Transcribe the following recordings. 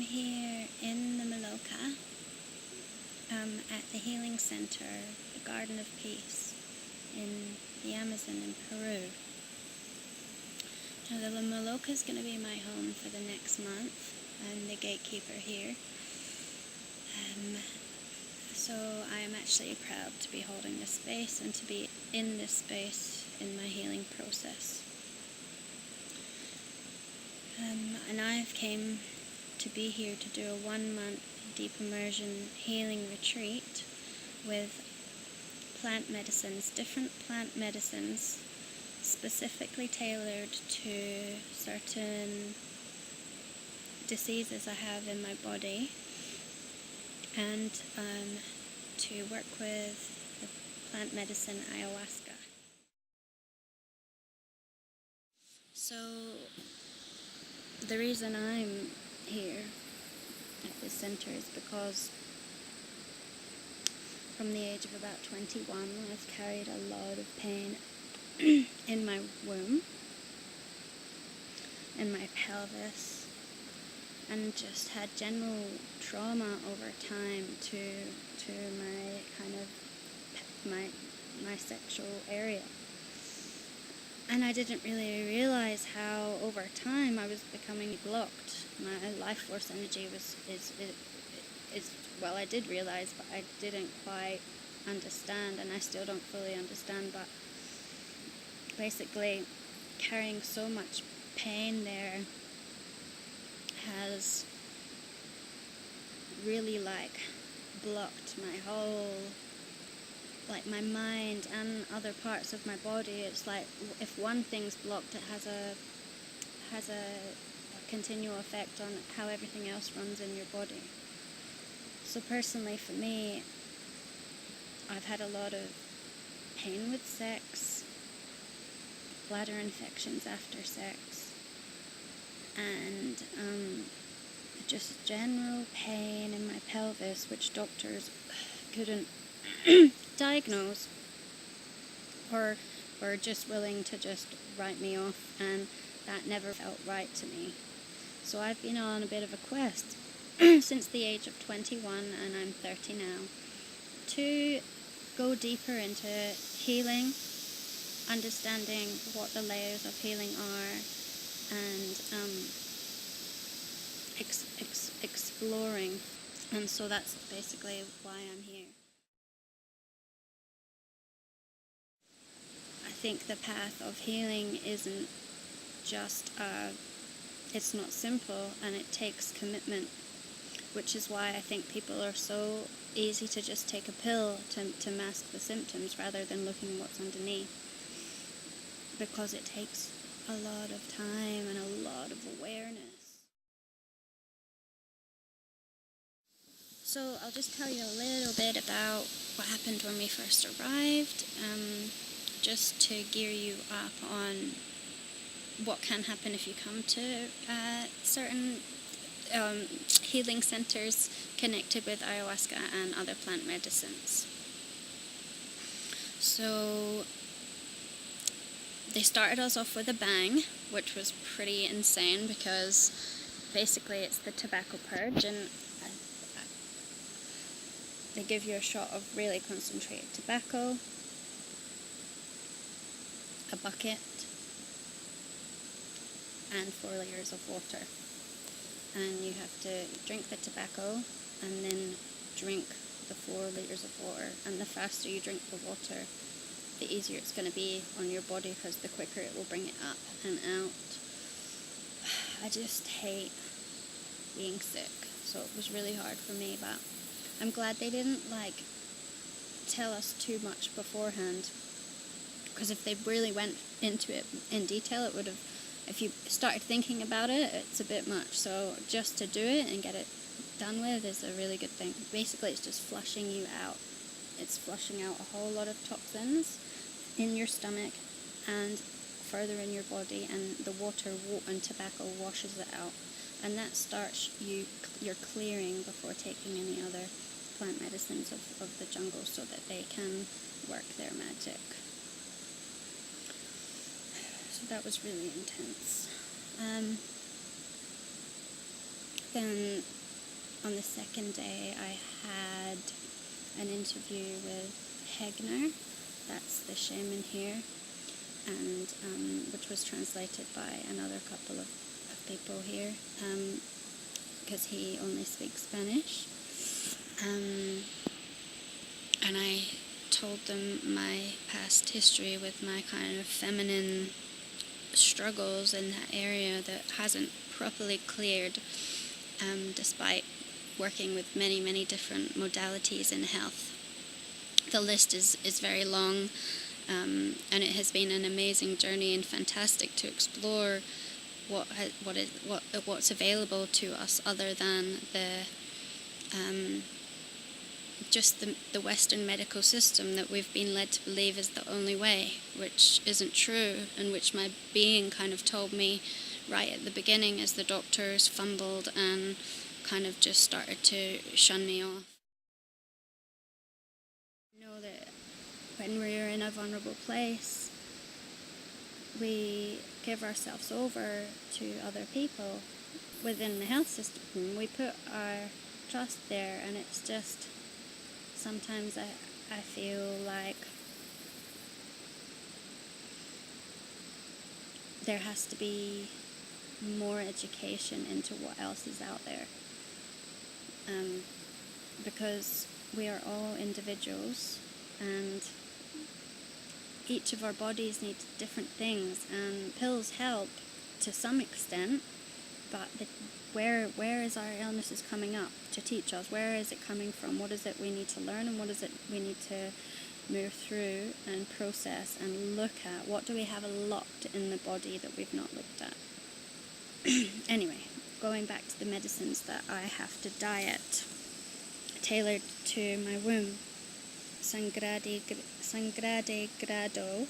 here in the Maloka, at the Healing Center, the Garden of Peace, in the Amazon in Peru. Now the Maloka is going to be my home for the next month. I'm the gatekeeper here. So I am actually proud to be holding this space and to be in this space in my healing process. And I've came to be here to do a 1-month deep immersion healing retreat with plant medicines, different plant medicines specifically tailored to certain diseases I have in my body, and to work with the plant medicine Ayahuasca. So the reason I'm here at this center is because from the age of about 21 I've carried a lot of pain in my womb, in my pelvis, and just had general trauma over time to my kind of my sexual area. And I didn't really realize how over time I was becoming blocked. My life force energy well, I did realize, but I didn't quite understand, and I still don't fully understand, but basically carrying so much pain there has really blocked my whole, my mind and other parts of my body. It's like if one thing's blocked, it has a continual effect on how everything else runs in your body. So personally for me, I've had a lot of pain with sex, bladder infections after sex, and just general pain in my pelvis, which doctors couldn't diagnose, or were just willing to just write me off, and that never felt right to me. So I've been on a bit of a quest since the age of 21, and I'm 30 now, to go deeper into healing, understanding what the layers of healing are, and exploring. And so that's basically why I'm here. I think the path of healing isn't just, it's not simple, and it takes commitment, which is why I think people are so easy to just take a pill to mask the symptoms rather than looking at what's underneath, because it takes a lot of time and a lot of awareness. So I'll just tell you a little bit about what happened when we first arrived, just to gear you up on what can happen if you come to certain healing centers connected with ayahuasca and other plant medicines. So they started us off with a bang, which was pretty insane, because basically it's the tobacco purge, and they give you a shot of really concentrated tobacco, a bucket, and 4 liters of water. And you have to drink the tobacco and then drink the 4 liters of water. And the faster you drink the water, the easier it's going to be on your body, because the quicker it will bring it up and out. I just hate being sick, so it was really hard for me, but I'm glad they didn't tell us too much beforehand, because if they really went into it in detail, it would have, if you started thinking about it, it's a bit much. So just to do it and get it done with is a really good thing. Basically it's just flushing you out. It's flushing out a whole lot of toxins in your stomach and further in your body, and the water and tobacco washes it out, and that starts your clearing before taking any other plant medicines of the jungle, so that they can work their magic. So that was really intense. then on the second day I had an interview with Hegner, that's the shaman here, and which was translated by another couple of people here, because he only speaks Spanish. And I told them my past history with my kind of feminine struggles in that area that hasn't properly cleared, despite working with many, many different modalities in health. The list is very long, and it has been an amazing journey and fantastic to explore what's available to us other than just the Western medical system that we've been led to believe is the only way, which isn't true, and which my being kind of told me right at the beginning as the doctors fumbled and kind of just started to shun me off. Know that when we're in a vulnerable place, we give ourselves over to other people within the health system. We put our trust there, and it's just, sometimes I feel like there has to be more education into what else is out there, because we are all individuals and each of our bodies needs different things, and pills help to some extent, but where is our illnesses coming up to teach us? Where is it coming from? What is it we need to learn, and what is it we need to move through and process and look at? What do we have locked in the body that we've not looked at? Anyway, going back to the medicines that I have to diet, tailored to my womb. Sangrade grado,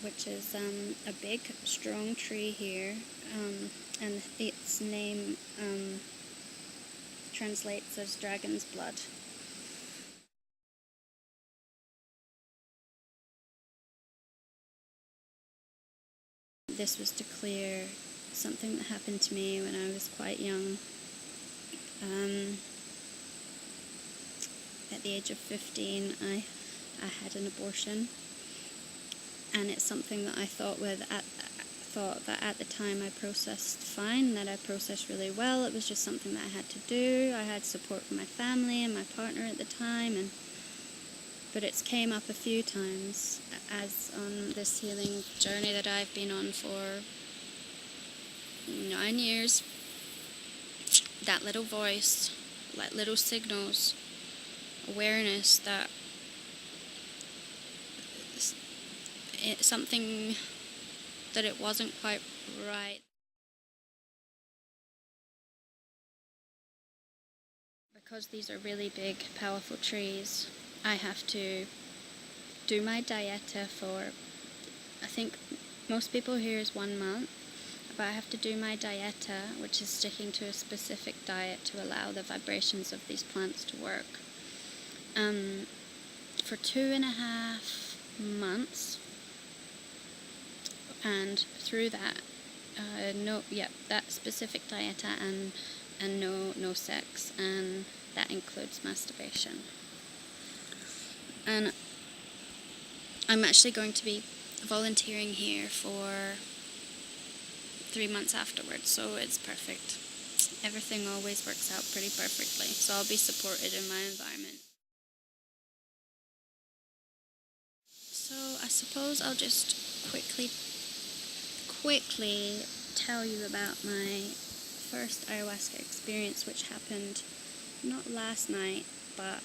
which is a big, strong tree here, and its name translates as dragon's blood. This was to clear something that happened to me when I was quite young. At the age of 15, I had an abortion, and it's something that I thought that at the time I processed fine, that I processed really well. It was just something that I had to do. I had support from my family and my partner at the time, but it's came up a few times as on this healing journey that I've been on for 9 years. That little voice, like little signals, awareness that it's something, that it wasn't quite right. Because these are really big, powerful trees, I have to do my dieta for, I think most people here is 1 month, but I have to do my dieta, which is sticking to a specific diet to allow the vibrations of these plants to work, for 2.5 months, and through that, that specific dieta and no sex, and that includes masturbation. And I'm actually going to be volunteering here for 3 months afterwards, so it's perfect. Everything always works out pretty perfectly, so I'll be supported in my environment. So I suppose I'll just quickly tell you about my first ayahuasca experience, which happened not last night, but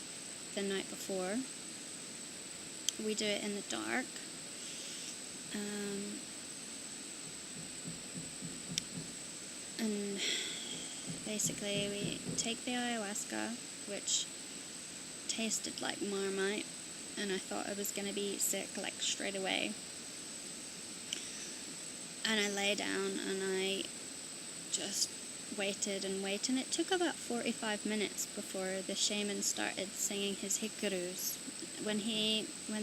the night before. We do it in the dark. And basically we take the ayahuasca, which tasted like Marmite, and I thought I was going to be sick like straight away. And I lay down and I just waited, and it took about 45 minutes before the shaman started singing his hikkarus. When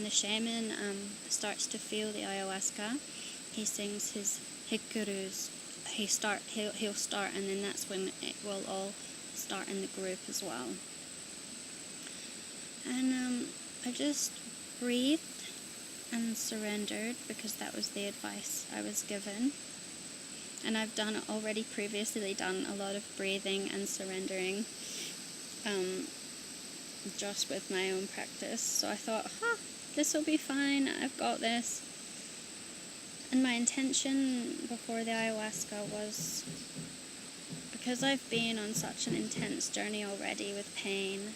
the shaman starts to feel the ayahuasca, he sings his hikkarus he'll start, and then that's when it will all start in the group as well. And I just breathed and surrendered, because that was the advice I was given. And I've previously done a lot of breathing and surrendering just with my own practice. So I thought, this will be fine, I've got this. And my intention before the ayahuasca was, because I've been on such an intense journey already with pain,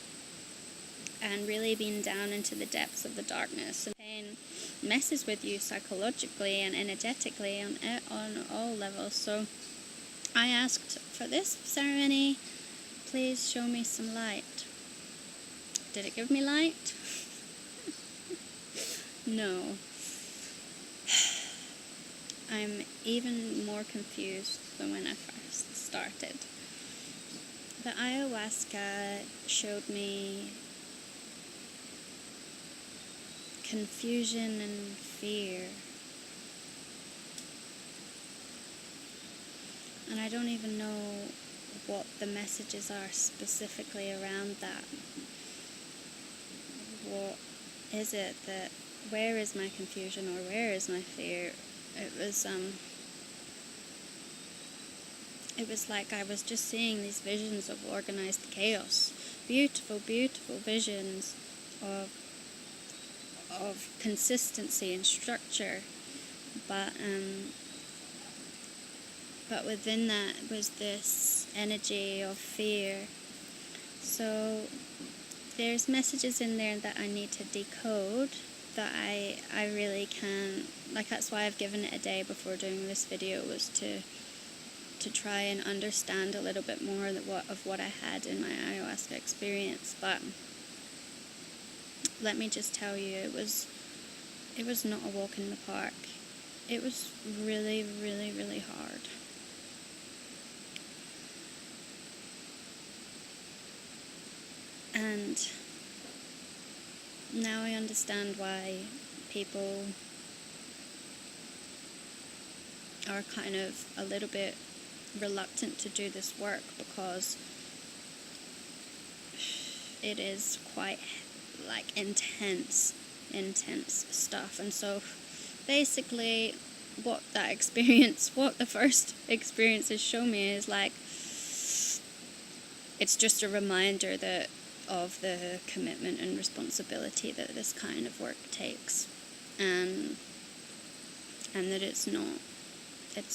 and really been down into the depths of the darkness, and pain messes with you psychologically and energetically on all levels. So I asked for this ceremony, please show me some light. Did it give me light? No. I'm even more confused than when I first started. The ayahuasca showed me confusion and fear. And I don't even know what the messages are specifically around that. What is it that, where is my confusion, or where is my fear? It was like I was just seeing these visions of organized chaos. Beautiful, beautiful visions of consistency and structure, but within that was this energy of fear. So there's messages in there that I need to decode, that I really can't, like, that's why I've given it a day before doing this video, was to try and understand a little bit more of what I had in my ayahuasca experience. But let me just tell you, it was not a walk in the park. It was really, really, really hard. And now I understand why people are kind of a little bit reluctant to do this work, because it is quite like intense stuff. And so basically what the first experience has shown me is like, it's just a reminder of the commitment and responsibility that this kind of work takes, and that it's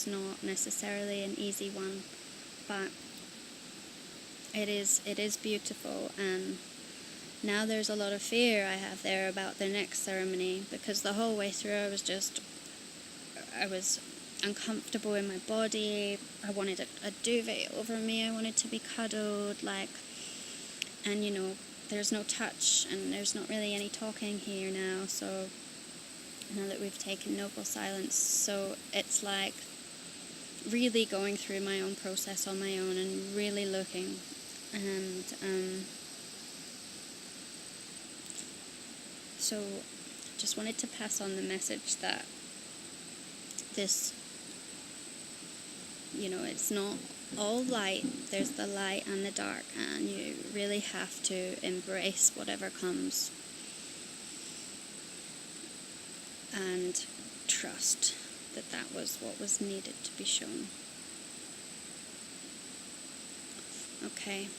not necessarily an easy one, but it is beautiful. And now there's a lot of fear I have there about the next ceremony, because the whole way through I was uncomfortable in my body. I wanted a duvet over me, I wanted to be cuddled, and there's no touch, and there's not really any talking here now, so now that we've taken noble silence. So it's like really going through my own process on my own, and really looking, and so just wanted to pass on the message that this, it's not all light. There's the light and the dark, and you really have to embrace whatever comes and trust that was what was needed to be shown. Okay,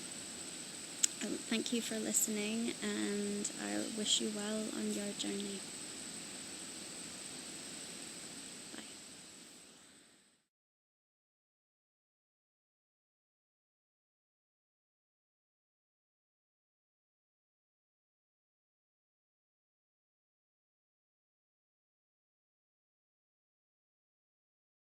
thank you for listening, and I wish you well on your journey.